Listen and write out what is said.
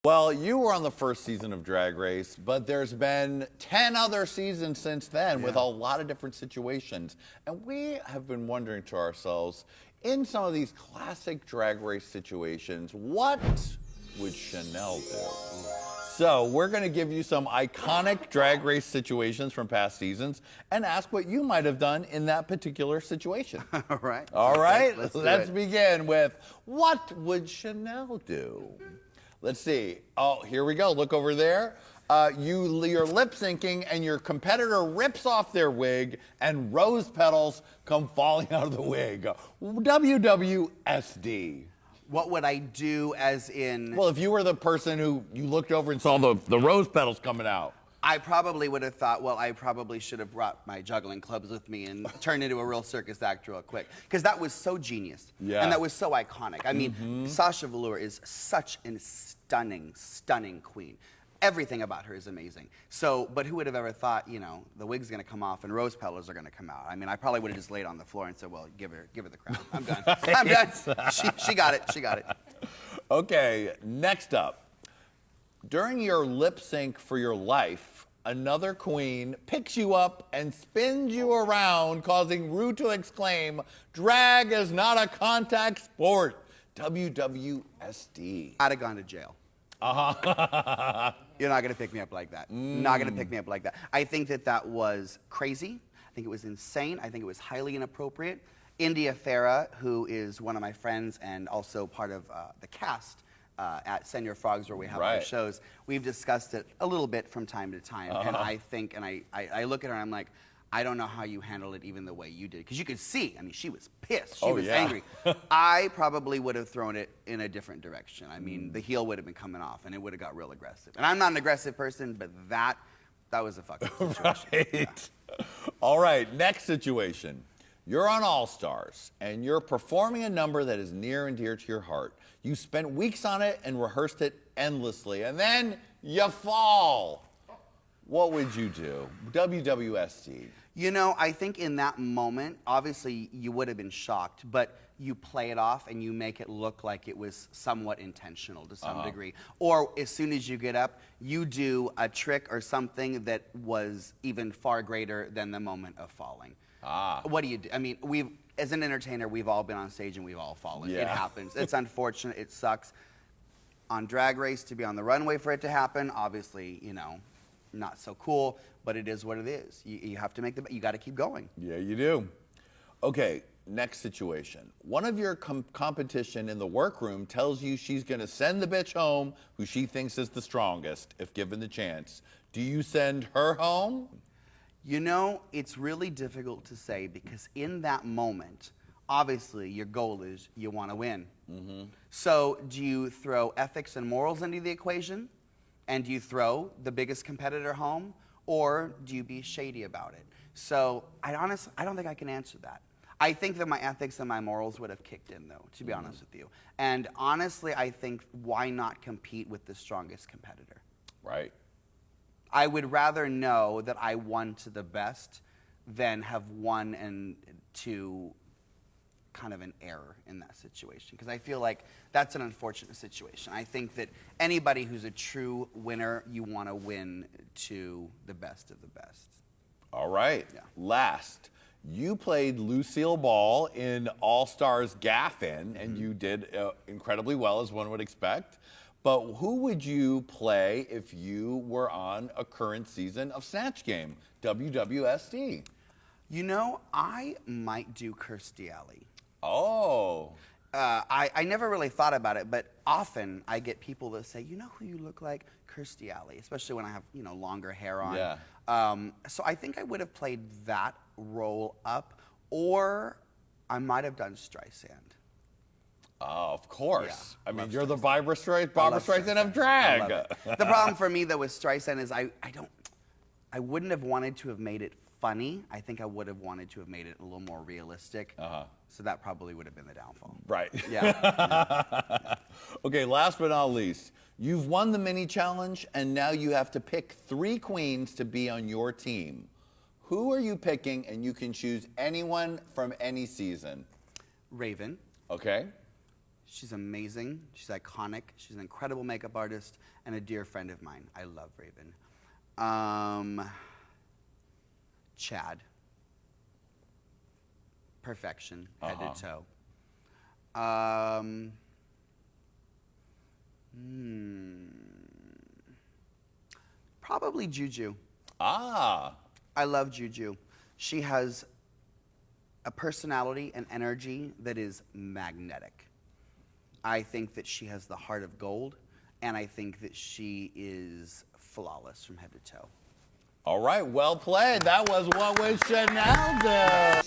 Well, you were on the first season of Drag Race, but there's been 10 other seasons since then with a lot of different situations. And we have been wondering to ourselves, in some of these classic Drag Race situations, what would Chanel do? So we're going to give you some iconic Drag Race situations from past seasons and ask what you might have done in that particular situation. All right. All right, let's begin with, what would Chanel do? Let's see. Oh, here we go. Look over there. You're lip syncing and your competitor rips off their wig and rose petals come falling out of the wig. wwsd. What would I do as in... Well, if you were the person who you looked over and saw the rose petals coming out. I probably would have thought, well, I probably should have brought my juggling clubs with me and turned into a real circus act real quick. Because that was so genius. Yeah. And that was so iconic. I mean, Sasha Velour is such a stunning, stunning queen. Everything about her is amazing. So, but who would have ever thought, you know, the wig's gonna come off and rose petals are gonna come out? I mean, I probably would have just laid on the floor and said, well, give her the crown. I'm done. I'm done. She got it. She got it. Okay, next up. During your lip sync for your life, another queen picks you up and spins you around, causing Rue to exclaim, "Drag is not a contact sport." wwsd. I'd have gone to jail. You're not gonna pick me up like that. Not gonna pick me up like that. I think that was crazy. I think it was insane. I think it was highly inappropriate. India Farah, who is one of my friends and also part of the cast at Send Your Frogs, where we have our shows, we've discussed it a little bit from time to time. And I think, and I look at her and I'm like, I don't know how you handled it even the way you did. Because you could see, I mean, she was pissed. She was angry. I probably would have thrown it in a different direction. I mean, the heel would have been coming off and it would have got real aggressive. And I'm not an aggressive person, but that was a fucking situation. All right, next situation. You're on All Stars and you're performing a number that is near and dear to your heart. You spent weeks on it and rehearsed it endlessly, and then you fall. What would you do? wwsd. You know, I think in that moment, obviously you would have been shocked, but you play it off and you make it look like it was somewhat intentional to some degree. Or as soon as you get up, you do a trick or something that was even far greater than the moment of falling. What do you do? I mean, as an entertainer, we've all been on stage and we've all fallen. It happens. It's unfortunate. It sucks. On Drag Race, to be on the runway for it to happen, obviously, you know, not so cool, but it is what it is. You have to make you got to keep going. Yeah, you do. Okay, next situation. One of your competition in the workroom tells you she's gonna send the bitch home who she thinks is the strongest, if given the chance. Do you send her home? You know, it's really difficult to say because in that moment, obviously your goal is you want to win. So do you throw ethics and morals into the equation? And do you throw the biggest competitor home? Or do you be shady about it? So I don't think I can answer that. I think that my ethics and my morals would have kicked in though, to be honest with you. And honestly, I think why not compete with the strongest competitor? Right. I would rather know that I won to the best than have won and to kind of an error in that situation. Because I feel like that's an unfortunate situation. I think that anybody who's a true winner, you want to win to the best of the best. All right. Yeah. Last, you played Lucille Ball in All Stars Gaffin, and you did incredibly well, as one would expect. But who would you play if you were on a current season of Snatch Game? wwsd. You know, I might do Kirstie Alley. Oh. I never really thought about it, but often I get people that say, you know who you look like? Kirstie Alley, especially when I have, you know, longer hair on. Yeah. So I think I would have played that role up, or I might have done Streisand. Oh, of course. Yeah, I mean, you're the Barbra Streisand of drag. The problem for me, though, with Streisand is I wouldn't have wanted to have made it funny. I think I would have wanted to have made it a little more realistic. So that probably would have been the downfall. Right. Yeah. Okay, last but not least, you've won the mini challenge, and now you have to pick 3 queens to be on your team. Who are you picking? And you can choose anyone from any season. Raven. Okay. She's amazing. She's iconic. She's an incredible makeup artist and a dear friend of mine. I love Raven. Chad. Perfection, head to toe. Probably Juju. Ah. I love Juju. She has a personality and energy that is magnetic. I think that she has the heart of gold, and I think that she is flawless from head to toe. All right, well played. That was What Would Chanel Do?